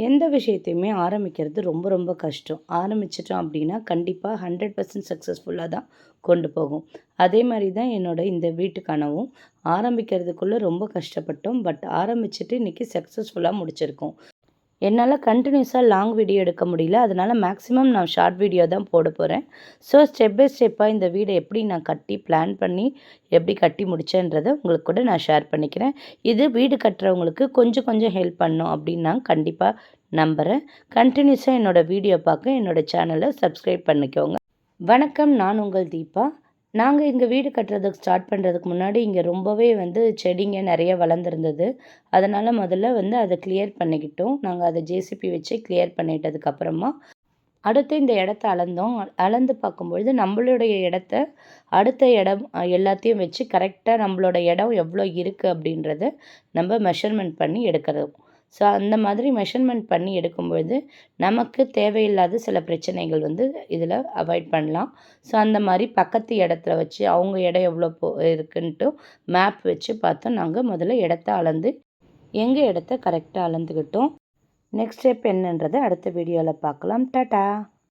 எந்த விஷயத்தையுமே ஆரம்பிக்கிறது ரொம்ப ரொம்ப கஷ்டம். ஆரம்பிச்சுட்டோம் அப்படின்னா கண்டிப்பாக 100% சக்ஸஸ்ஃபுல்லாக தான் கொண்டு போகும். அதே மாதிரி தான் என்னோட இந்த வீட்டு கனவும். ஆரம்பிக்கிறதுக்குள்ளே ரொம்ப கஷ்டப்பட்டோம். பட் ஆரம்பிச்சுட்டு இன்றைக்கி சக்ஸஸ்ஃபுல்லாக முடிச்சிருக்கோம். என்னால் கண்டினியூஸாக லாங் வீடியோ எடுக்க முடியல. அதனால் மேக்ஸிமம் நான் ஷார்ட் வீடியோ தான் போட போகிறேன். ஸோ ஸ்டெப் பை ஸ்டெப்பாக இந்த வீடை எப்படி நான் கட்டி பிளான் பண்ணி எப்படி கட்டி முடித்தேன்றதை உங்களுக்கு கூட நான் ஷேர் பண்ணிக்கிறேன். இது வீடு கட்டுறவங்களுக்கு கொஞ்சம் கொஞ்சம் ஹெல்ப் பண்ணும் அப்படின்னு நான் கண்டிப்பாக நம்புகிறேன். கண்டினியூஸாக என்னோடய வீடியோ பார்க்க என்னோடய சேனலை சப்ஸ்கிரைப் பண்ணிக்கோங்க. வணக்கம், நான் உங்கள் தீபா. நாங்கள் எங்கள் வீடு கட்டுறதுக்கு ஸ்டார்ட் பண்ணுறதுக்கு முன்னாடி இங்கே ரொம்பவே செடிங்க நிறைய வளர்ந்துருந்தது. அதனால் முதல்ல அதை கிளியர் பண்ணிக்கிட்டோம். நாங்கள் அதை ஜேசிபி வச்சு கிளியர் பண்ணிட்டதுக்கப்புறமா அடுத்து இந்த இடத்த அளந்தோம். அளந்து பார்க்கும்பொழுது நம்மளுடைய இடத்த அடுத்த இடம் எல்லாத்தையும் வச்சு கரெக்டாக நம்மளோட இடம் எவ்வளோ இருக்குது அப்படின்றத நம்ம மெஷர்மெண்ட் பண்ணி எடுக்கிறோம். ஸோ அந்த மாதிரி மெஷர்மெண்ட் பண்ணி எடுக்கும்பொழுது நமக்கு தேவையில்லாத சில பிரச்சனைகள் இதில் அவாய்ட் பண்ணலாம். ஸோ அந்த மாதிரி பக்கத்து இடத்துல வச்சு அவங்க இடம் எவ்வளோ இருக்குன்ட்டு மேப் வச்சு பார்த்தோம். நாங்கள் முதல்ல இடத்த அளந்து எங்கள் இடத்த கரெக்டாக அளந்துக்கிட்டோம். நெக்ஸ்ட் ஸ்டெப் என்னன்றதை அடுத்த வீடியோவில் பார்க்கலாம். டாடா.